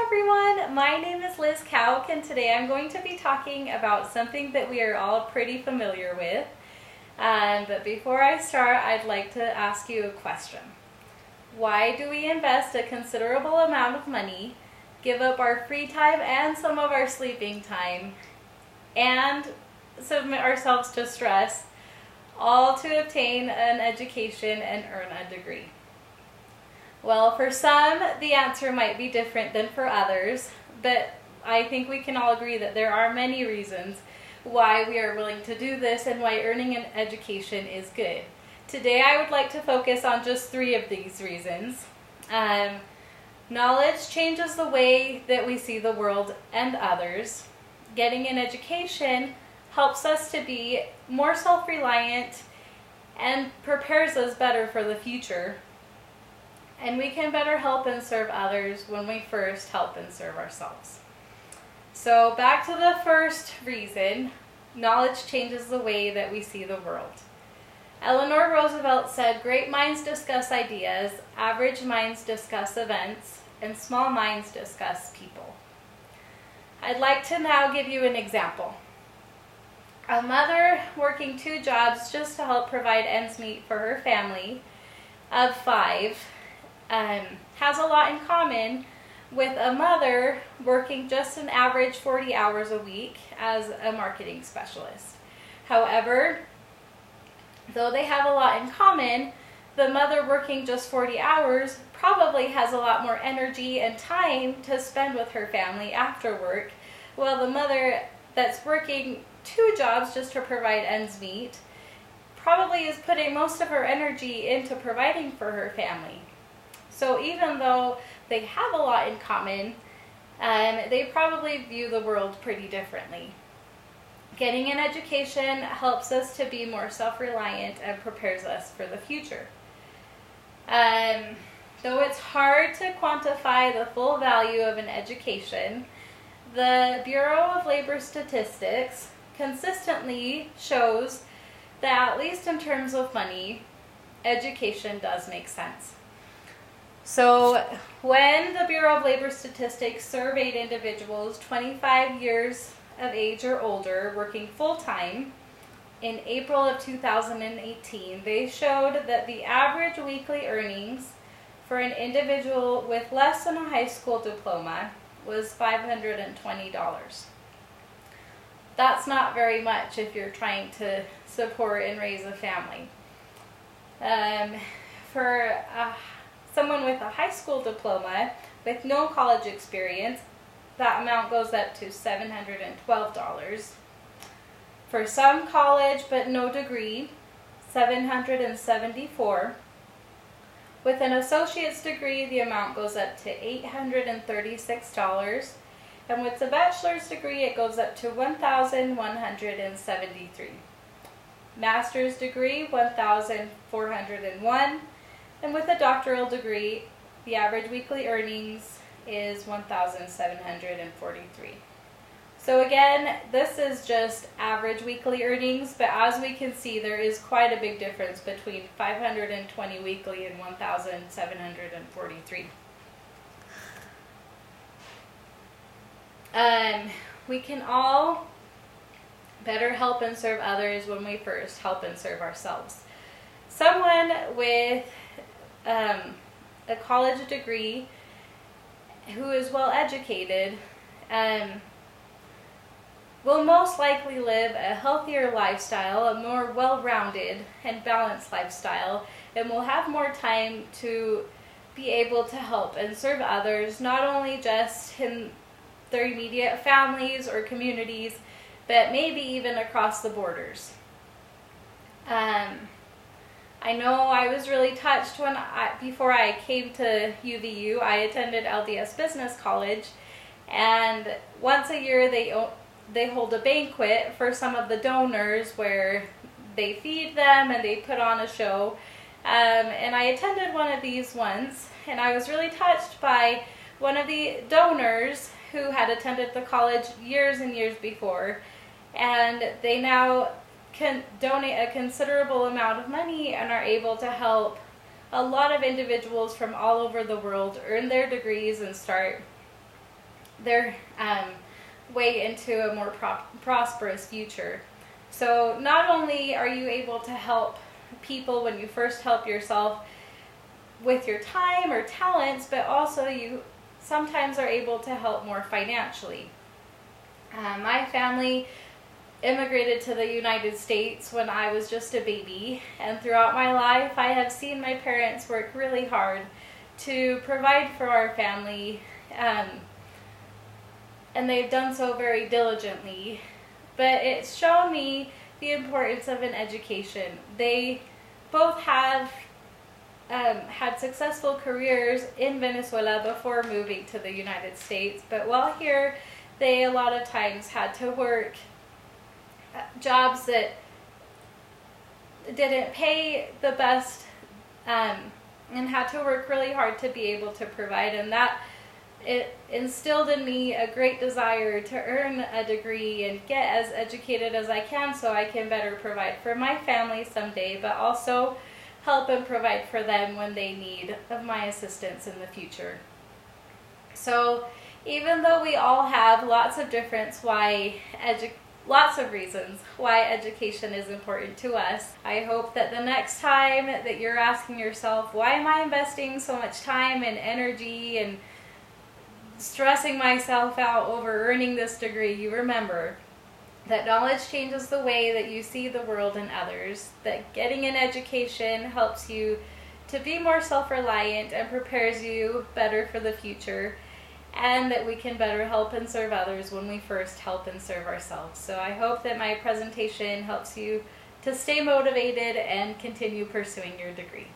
everyone, my name is Liz Kauk, and today I'm going to be talking about something that we are all pretty familiar with. But before I start, I'd like to ask you a question. Why do we invest a considerable amount of money, give up our free time and some of our sleeping time, and submit ourselves to stress, all to obtain an education and earn a degree? Well, for some, the answer might be different than for others, but I think we can all agree that there are many reasons why we are willing to do this and why earning an education is good. Today, I would like to focus on just 3 of these reasons. Knowledge changes the way that we see the world and others. Getting an education helps us to be more self-reliant and prepares us better for the future. And we can better help and serve others when we first help and serve ourselves. So back to the first reason, knowledge changes the way that we see the world. Eleanor Roosevelt said, "Great minds discuss ideas, average minds discuss events, and small minds discuss people." I'd like to now give you an example. A mother working 2 jobs just to help provide ends meet for her family of 5 has a lot in common with a mother working just an average 40 hours a week as a marketing specialist. However, though they have a lot in common, the mother working just 40 hours probably has a lot more energy and time to spend with her family after work, while the mother that's working 2 jobs just to provide ends meet probably is putting most of her energy into providing for her family. So even though they have a lot in common, they probably view the world pretty differently. Getting an education helps us to be more self-reliant and prepares us for the future. Though it's hard to quantify the full value of an education, the Bureau of Labor Statistics consistently shows that, at least in terms of money, education does make sense. So when the Bureau of Labor Statistics surveyed individuals 25 years of age or older working full-time in April of 2018, they showed that the average weekly earnings for an individual with less than a high school diploma was $520. That's not very much if you're trying to support and raise a family. For someone with a high school diploma with no college experience, that amount goes up to $712. For some college but no degree, $774. With an associate's degree, the amount goes up to $836. And with a bachelor's degree, it goes up to $1,173. Master's degree, $1,401. And with a doctoral degree, the average weekly earnings is $1,743. So again, this is just average weekly earnings, but as we can see, there is quite a big difference between $520 weekly and $1,743. We can all better help and serve others when we first help and serve ourselves. Someone with a college degree who is well educated will most likely live a healthier lifestyle, a more well-rounded and balanced lifestyle, and will have more time to be able to help and serve others, not only just in their immediate families or communities, but maybe even across the borders. I know I was really touched when before I came to UVU, I attended LDS Business College, and once a year they hold a banquet for some of the donors where they feed them and they put on a show. And I attended one of these once, and I was really touched by one of the donors who had attended the college years and years before, and they now can donate a considerable amount of money and are able to help a lot of individuals from all over the world earn their degrees and start their way into a more prosperous future. So not only are you able to help people when you first help yourself with your time or talents, but also you sometimes are able to help more financially. My family immigrated to the United States when I was just a baby, and throughout my life I have seen my parents work really hard to provide for our family, and they've done so very diligently. But it's shown me the importance of an education. They both have had successful careers in Venezuela before moving to the United States, but while here they a lot of times had to work jobs that didn't pay the best, and had to work really hard to be able to provide, and that it instilled in me a great desire to earn a degree and get as educated as I can so I can better provide for my family someday, but also help and provide for them when they need of my assistance in the future. So even though we all have lots of reasons why education is important to us, I hope that the next time that you're asking yourself, why am I investing so much time and energy and stressing myself out over earning this degree, you remember that knowledge changes the way that you see the world and others, that getting an education helps you to be more self-reliant and prepares you better for the future, and that we can better help and serve others when we first help and serve ourselves. So I hope that my presentation helps you to stay motivated and continue pursuing your degree.